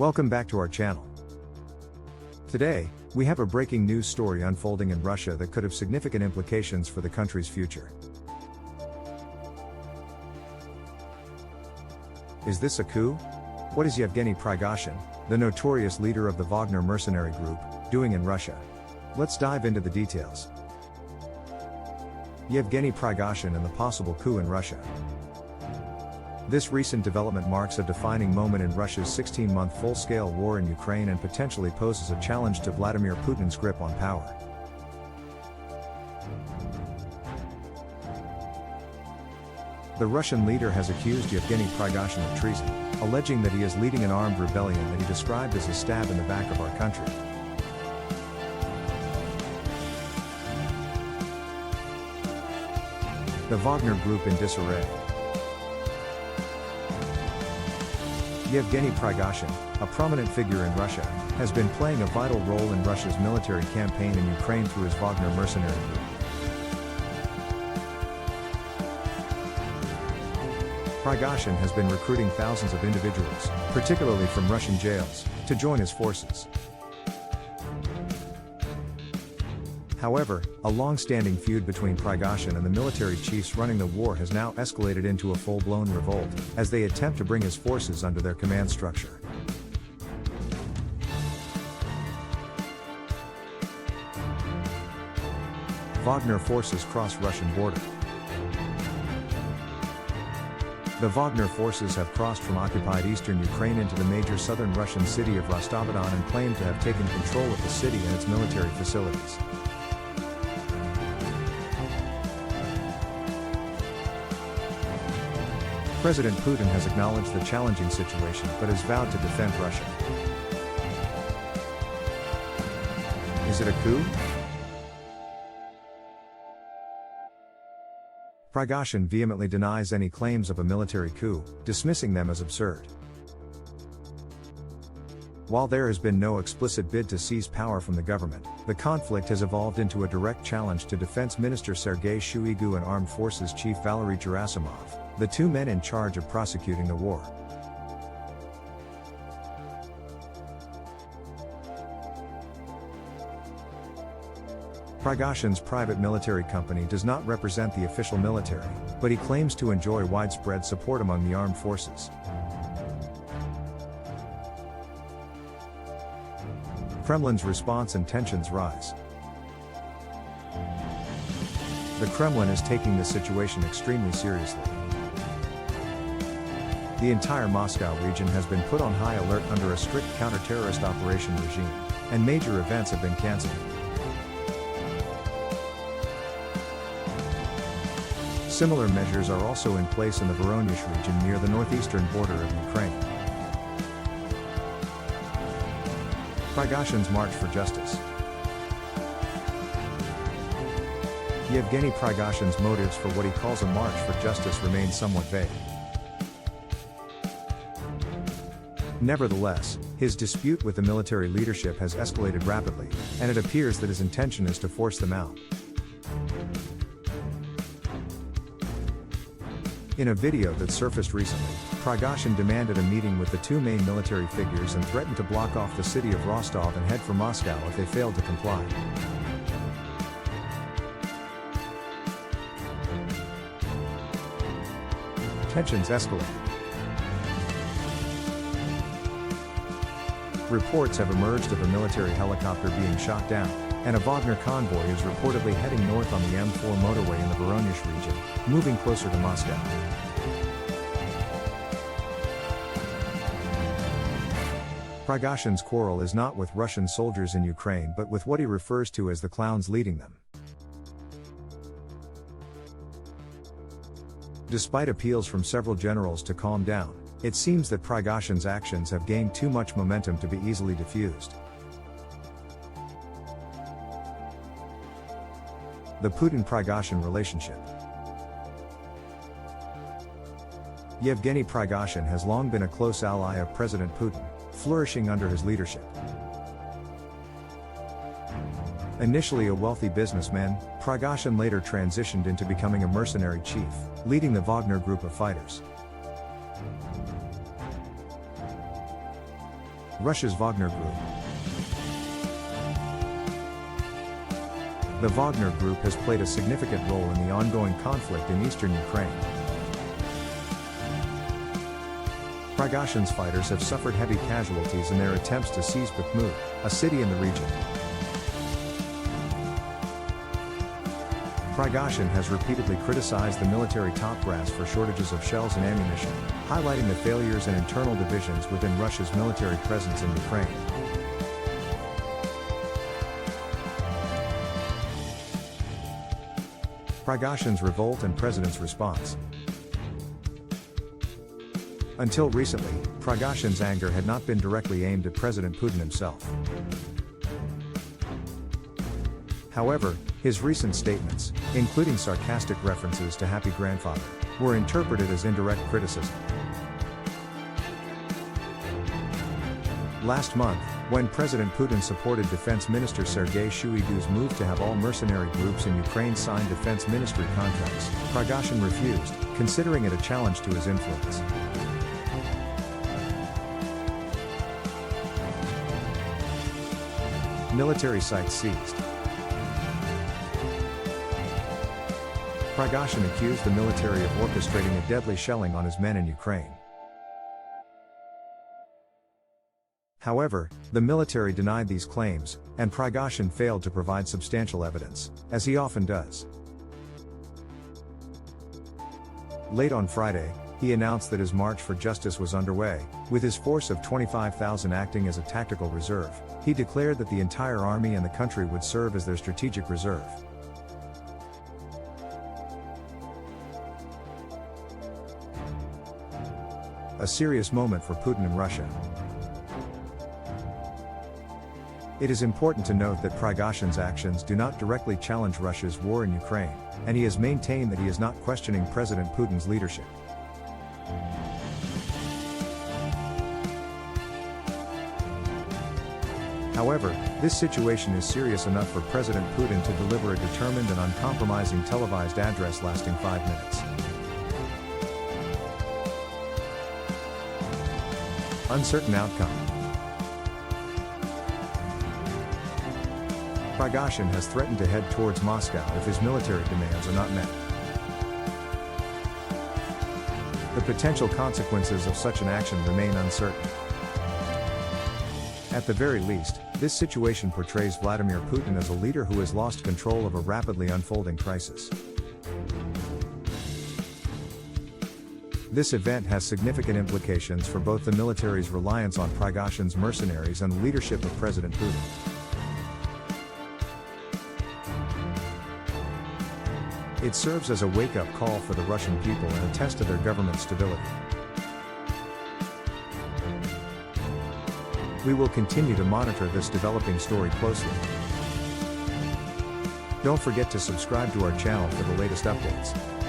Welcome back to our channel. Today, we have a breaking news story unfolding in Russia that could have significant implications for the country's future. Is this a coup? What is Yevgeny Prigozhin, the notorious leader of the Wagner mercenary group, doing in Russia? Let's dive into the details. Yevgeny Prigozhin and the possible coup in Russia. This recent development marks a defining moment in Russia's 16-month full-scale war in Ukraine and potentially poses a challenge to Vladimir Putin's grip on power. The Russian leader has accused Yevgeny Prigozhin of treason, alleging that he is leading an armed rebellion that he described as a stab in the back of our country. The Wagner Group in disarray. Yevgeny Prigozhin, a prominent figure in Russia, has been playing a vital role in Russia's military campaign in Ukraine through his Wagner mercenary group. Prigozhin has been recruiting thousands of individuals, particularly from Russian jails, to join his forces. However, a long-standing feud between Prigozhin and the military chiefs running the war has now escalated into a full-blown revolt, as they attempt to bring his forces under their command structure. Wagner forces cross Russian border. The Wagner forces have crossed from occupied eastern Ukraine into the major southern Russian city of Rostov-on-Don and claim to have taken control of the city and its military facilities. President Putin has acknowledged the challenging situation but has vowed to defend Russia. Is it a coup? Prigozhin vehemently denies any claims of a military coup, dismissing them as absurd. While there has been no explicit bid to seize power from the government, the conflict has evolved into a direct challenge to Defense Minister Sergei Shoigu and Armed Forces Chief Valery Gerasimov, the two men in charge of prosecuting the war. Prigozhin's private military company does not represent the official military, but he claims to enjoy widespread support among the armed forces. Kremlin's response and tensions rise. The Kremlin is taking this situation extremely seriously. The entire Moscow region has been put on high alert under a strict counter-terrorist operation regime, and major events have been cancelled. Similar measures are also in place in the Voronezh region near the northeastern border of Ukraine. Prigozhin's march for justice. Yevgeny Prigozhin's motives for what he calls a march for justice remain somewhat vague. Nevertheless, his dispute with the military leadership has escalated rapidly, and it appears that his intention is to force them out. In a video that surfaced recently, Prigozhin demanded a meeting with the two main military figures and threatened to block off the city of Rostov and head for Moscow if they failed to comply. Tensions escalate. Reports have emerged of a military helicopter being shot down, and a Wagner convoy is reportedly heading north on the M4 motorway in the Voronezh region, moving closer to Moscow. Prigozhin's quarrel is not with Russian soldiers in Ukraine but with what he refers to as the clowns leading them. Despite appeals from several generals to calm down, it seems that Prigozhin's actions have gained too much momentum to be easily diffused. The Putin-Prigozhin relationship. Yevgeny Prigozhin has long been a close ally of President Putin, flourishing under his leadership. Initially a wealthy businessman, Prigozhin later transitioned into becoming a mercenary chief, leading the Wagner Group of fighters. Russia's Wagner Group. The Wagner Group has played a significant role in the ongoing conflict in eastern Ukraine. Prigozhin's fighters have suffered heavy casualties in their attempts to seize Bakhmut, a city in the region. Prigozhin has repeatedly criticized the military top brass for shortages of shells and ammunition, highlighting the failures and internal divisions within Russia's military presence in Ukraine. Prigozhin's revolt and president's response. Until recently, Prigozhin's anger had not been directly aimed at President Putin himself. However, his recent statements, including sarcastic references to Happy Grandfather, were interpreted as indirect criticism. Last month, when President Putin supported Defense Minister Sergei Shoigu's move to have all mercenary groups in Ukraine sign defense ministry contracts, Prigozhin refused, considering it a challenge to his influence. Military sites seized. Prigozhin accused the military of orchestrating a deadly shelling on his men in Ukraine. However, the military denied these claims, and Prigozhin failed to provide substantial evidence, as he often does. Late on Friday, he announced that his march for justice was underway, with his force of 25,000 acting as a tactical reserve. He declared that the entire army and the country would serve as their strategic reserve. A serious moment for Putin and Russia. It is important to note that Prigozhin's actions do not directly challenge Russia's war in Ukraine, and he has maintained that he is not questioning President Putin's leadership. However, this situation is serious enough for President Putin to deliver a determined and uncompromising televised address lasting 5 minutes. Uncertain outcome. Prigozhin has threatened to head towards Moscow if his military demands are not met. The potential consequences of such an action remain uncertain. At the very least, this situation portrays Vladimir Putin as a leader who has lost control of a rapidly unfolding crisis. This event has significant implications for both the military's reliance on Prigozhin's mercenaries and the leadership of President Putin. It serves as a wake-up call for the Russian people and a test of their government's stability. We will continue to monitor this developing story closely. Don't forget to subscribe to our channel for the latest updates.